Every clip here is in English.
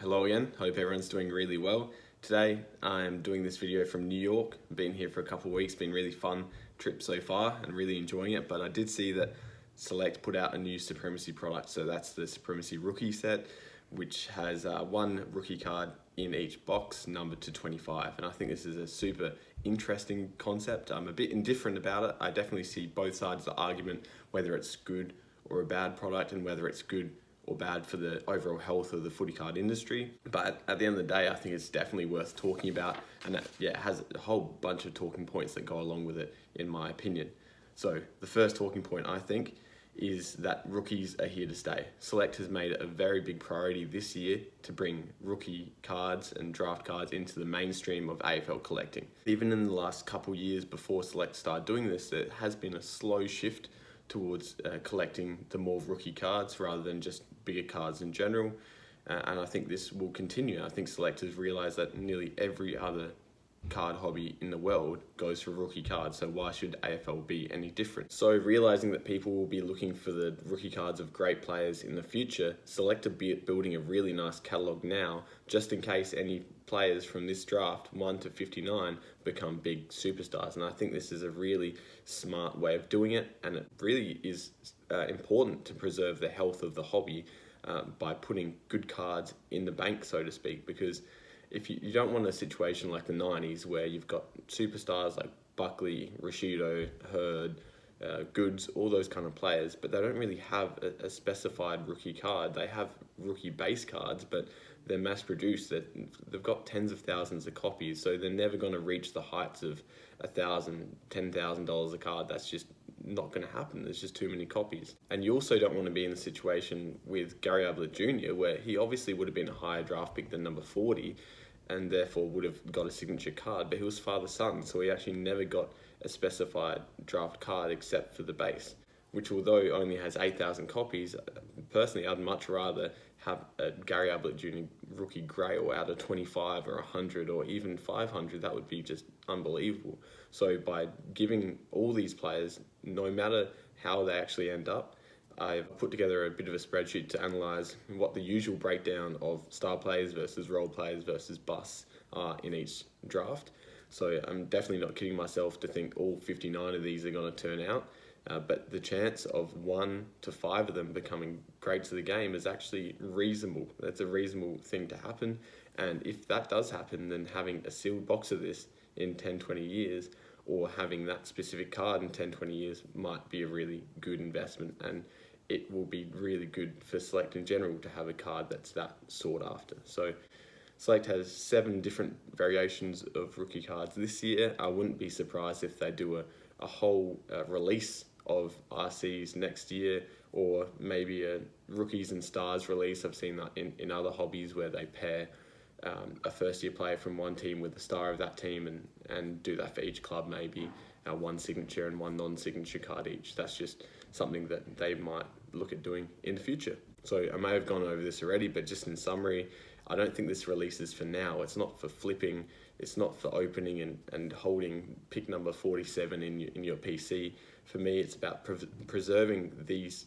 Hello again, hope everyone's doing really well. Today I'm doing this video from New York. I've been here for a couple of weeks, been really fun trip so far and really enjoying it, but I did see that Select put out a new Supremacy product, so that's the Supremacy rookie set, which has one rookie card in each box numbered to 25, and I think this is a super interesting concept. I'm a bit indifferent about it. I definitely see both sides of the argument, whether it's good or a bad product and whether it's good or bad for the overall health of the footy card industry. But at the end of the day, I think it's definitely worth talking about, and it has a whole bunch of talking points that go along with it, in my opinion. So the first talking point, I think, is that rookies are here to stay. Select has made it a very big priority this year to bring rookie cards and draft cards into the mainstream of AFL collecting. Even in the last couple years before Select started doing this, there has been a slow shift towards collecting the more rookie cards rather than just bigger cards in general. And I think this will continue. I think selectors realise that nearly every other card hobby in the world goes for rookie cards, so why should AFL be any different? So realising that people will be looking for the rookie cards of great players in the future, Select are building a really nice catalogue now, just in case any players from this draft 1 to 59 become big superstars. And I think this is a really smart way of doing it, and it really is important to preserve the health of the hobby by putting good cards in the bank, so to speak, because if you don't want a situation like the 90s where you've got superstars like Buckley, Rashido, Hurd, Goods, all those kind of players, but they don't really have a specified rookie card. They have rookie base cards, but they're mass produced. They've got tens of thousands of copies, so they're never going to reach the heights of $1,000, $10,000 a card. That's just not going to happen. There's just too many copies. And you also don't want to be in the situation with Gary Ablett Jr., where he obviously would have been a higher draft pick than number 40, and therefore would have got a signature card, but he was father-son, so he actually never got a specified draft card except for the base, which although only has 8,000 copies, personally I'd much rather have a Gary Ablett Jr. rookie grail out of 25 or 100 or even 500. That would be just unbelievable. So by giving all these players, no matter how they actually end up, I've put together a bit of a spreadsheet to analyse what the usual breakdown of star players versus role players versus busts are in each draft. So I'm definitely not kidding myself to think all 59 of these are going to turn out, but the chance of 1 to 5 of them becoming greats of the game is actually reasonable. That's a reasonable thing to happen, and if that does happen, then having a sealed box of this in 10-20 years, or having that specific card in 10-20 years might be a really good investment, and it will be really good for Select in general to have a card that's that sought after. So Select has 7 different variations of rookie cards this year. I wouldn't be surprised if they do a whole release of RCs next year, or maybe a rookies and stars release. I've seen that in other hobbies where they pair a first year player from one team with the star of that team and do that for each club, maybe one signature and one non-signature card each. That's just something that they might look at doing in the future. So I may have gone over this already, but just in summary, I don't think this release is for now. It's not for flipping, it's not for opening and holding pick number 47 in your PC. For me, it's about preserving these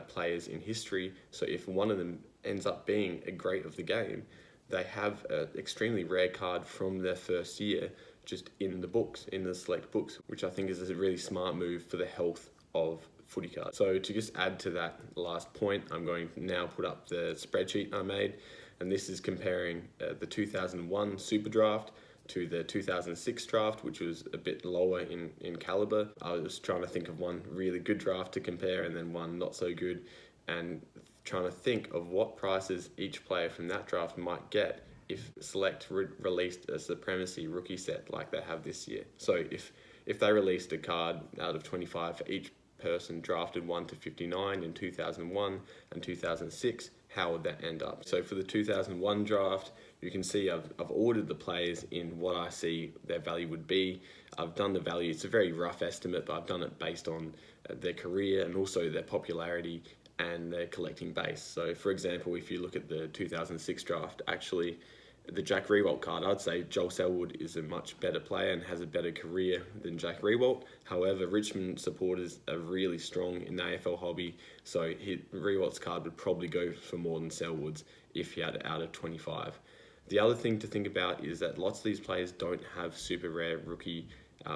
players in history, so if one of them ends up being a great of the game, they have an extremely rare card from their first year just in the books, in the Select books, which I think is a really smart move for the health of footy cards. So to just add to that last point, I'm going to now put up the spreadsheet I made, and this is comparing the 2001 Super Draft to the 2006 draft, which was a bit lower in caliber. I was trying to think of one really good draft to compare and then one not so good, and trying to think of what prices each player from that draft might get if Select released a Supremacy rookie set like they have this year. So if they released a card out of 25 for each person drafted 1 to 59 in 2001 and 2006, how would that end up? So for the 2001 draft, you can see I've ordered the players in what I see their value would be. I've done the value, it's a very rough estimate, but I've done it based on their career and also their popularity and their collecting base. So for example, if you look at the 2006 draft, actually the Jack Riewoldt card, I'd say Joel Selwood is a much better player and has a better career than Jack Riewoldt. However, Richmond supporters are really strong in the AFL hobby, so Riewoldt's card would probably go for more than Selwood's if he had it out of 25. The other thing to think about is that lots of these players don't have super rare rookie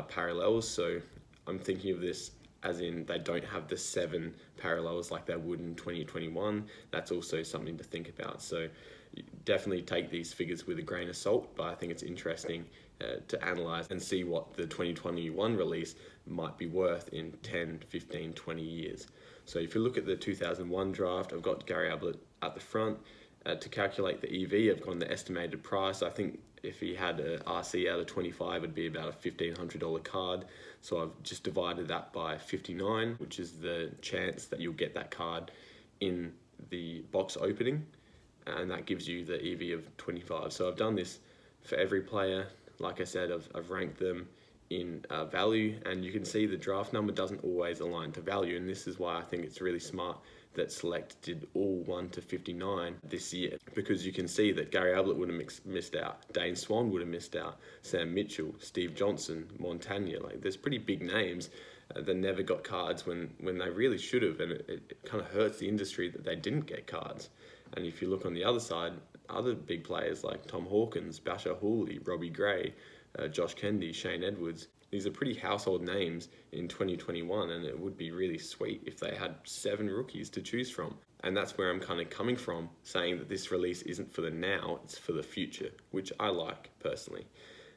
parallels, so I'm thinking of this as in they don't have the 7 parallels like they would in 2021. That's also something to think about. So definitely take these figures with a grain of salt, but I think it's interesting to analyse and see what the 2021 release might be worth in 10, 15, 20 years. So if you look at the 2001 draft, I've got Gary Ablett at the front. To calculate the EV, I've gone the estimated price. I think if he had a RC out of 25, it'd be about a $1,500 card. So I've just divided that by 59, which is the chance that you'll get that card in the box opening. And that gives you the EV of 25. So I've done this for every player. Like I said, I've ranked them in value, and you can see the draft number doesn't always align to value, and this is why I think it's really smart that Select did all 1 to 59 this year, because you can see that Gary Ablett would have missed out, Dane Swan would have missed out, Sam Mitchell, Steve Johnson, Montagna. Like, there's pretty big names that never got cards when they really should have, and it kind of hurts the industry that they didn't get cards. And if you look on the other side, other big players like Tom Hawkins, Basher Hooley, Robbie Gray, Josh Kennedy, Shane Edwards, these are pretty household names in 2021, and it would be really sweet if they had 7 rookies to choose from. And that's where I'm kind of coming from, saying that this release isn't for the now, it's for the future, which I like personally.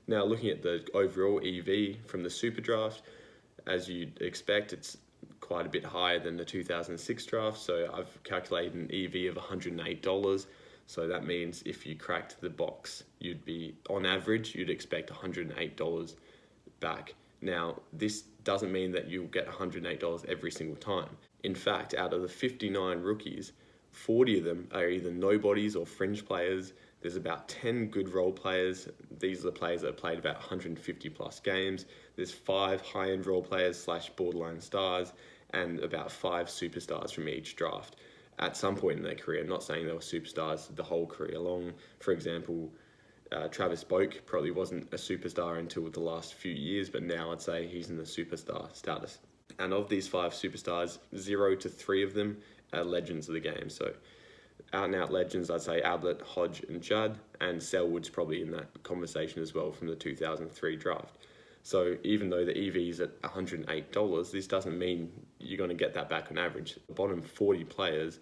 Now, looking at the overall EV from the Super Draft, as you'd expect, it's quite a bit higher than the 2006 draft, so I've calculated an EV of $108. So that means if you cracked the box, you'd be, on average, you'd expect $108 back. Now, this doesn't mean that you'll get $108 every single time. In fact, out of the 59 rookies, 40 of them are either nobodies or fringe players. There's about 10 good role players. These are the players that have played about 150 plus games. There's 5 high-end role players / borderline stars, and about 5 superstars from each draft at some point in their career. I'm not saying they were superstars the whole career long. For example, Travis Boak probably wasn't a superstar until the last few years, but now I'd say he's in the superstar status. And of these 5 superstars, 0 to 3 of them are legends of the game. So out-and-out legends, I'd say Ablett, Hodge and Judd, and Selwood's probably in that conversation as well from the 2003 draft. So even though the EV is at $108, this doesn't mean you're going to get that back on average. The bottom 40 players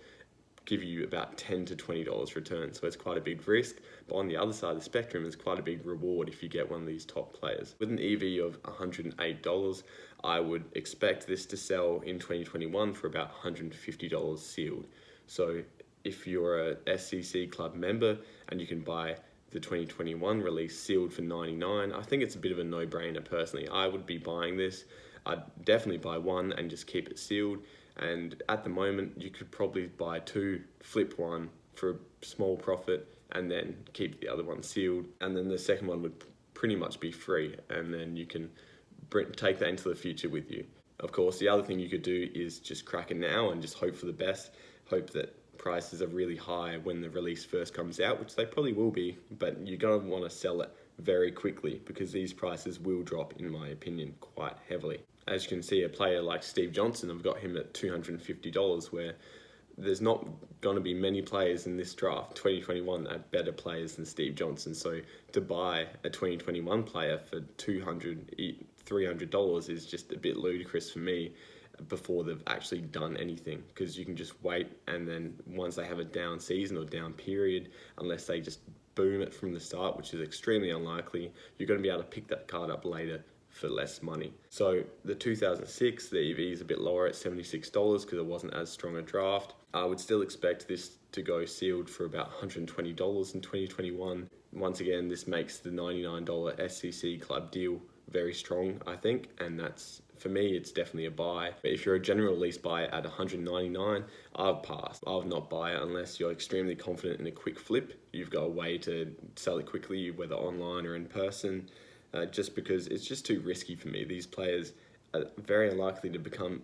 give you about $10 to $20 return, so it's quite a big risk. But on the other side of the spectrum, it's quite a big reward if you get one of these top players. With an EV of $108, I would expect this to sell in 2021 for about $150 sealed. So if you're a SCC Club member and you can buy the 2021 release sealed for $99, I think it's a bit of a no-brainer personally. I would be buying this. I'd definitely buy one and just keep it sealed. And at the moment, you could probably buy 2, flip one for a small profit, and then keep the other one sealed. And then the second one would pretty much be free, and then you can take that into the future with you. Of course, the other thing you could do is just crack it now and just hope for the best. Hope that prices are really high when the release first comes out, which they probably will be, but you're going to want to sell it very quickly because these prices will drop, in my opinion, quite heavily. As you can see, a player like Steve Johnson, I've got him at $250, where there's not going to be many players in this draft, 2021, that are better players than Steve Johnson. So to buy a 2021 player for $200, $300 is just a bit ludicrous for me before they've actually done anything, because you can just wait, and then once they have a down season or down period, unless they just boom it from the start, which is extremely unlikely, you're going to be able to pick that card up later for less money. So the 2006, the EV is a bit lower at $76 because it wasn't as strong a draft. I would still expect this to go sealed for about $120 in 2021. Once again, this makes the $99 SCC Club deal very strong, I think, and that's, for me, it's definitely a buy. But if you're a general release buy at $199, I've passed. I would not buy it unless you're extremely confident in a quick flip. You've got a way to sell it quickly, whether online or in person, just because it's just too risky for me. These players are very unlikely to become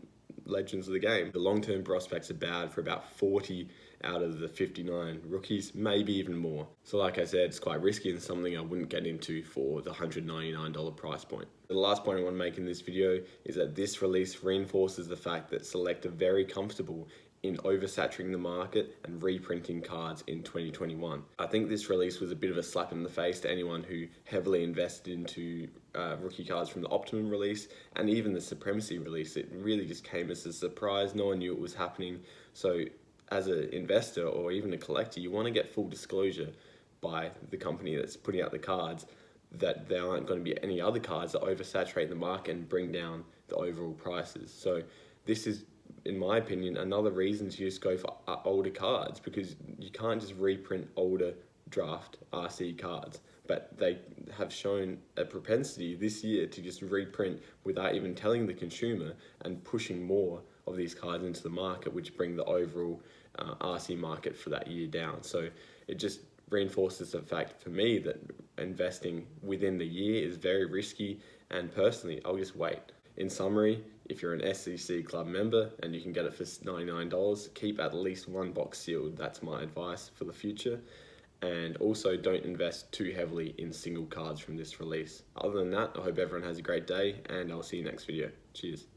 legends of the game. The long-term prospects are bad for about 40 out of the 59 rookies, maybe even more. So like I said, it's quite risky and something I wouldn't get into for the $199 price point. The last point I want to make in this video is that this release reinforces the fact that Select are very comfortable in oversaturating the market and reprinting cards in 2021. I think this release was a bit of a slap in the face to anyone who heavily invested into rookie cards from the Optimum release and even the Supremacy release. It really just came as a surprise. No one knew it was happening. So as an investor or even a collector, you want to get full disclosure by the company that's putting out the cards that there aren't going to be any other cards that oversaturate the market and bring down the overall prices. So this is, in my opinion, another reason to just go for older cards, because you can't just reprint older draft RC cards. But they have shown a propensity this year to just reprint without even telling the consumer and pushing more of these cards into the market, which bring the overall RC market for that year down. So it just reinforces the fact for me that investing within the year is very risky, and personally I'll just wait. In summary, if you're an SEC club member and you can get it for $99, keep at least one box sealed. That's my advice for the future. And also don't invest too heavily in single cards from this release. Other than that, I hope everyone has a great day and I'll see you next video. Cheers.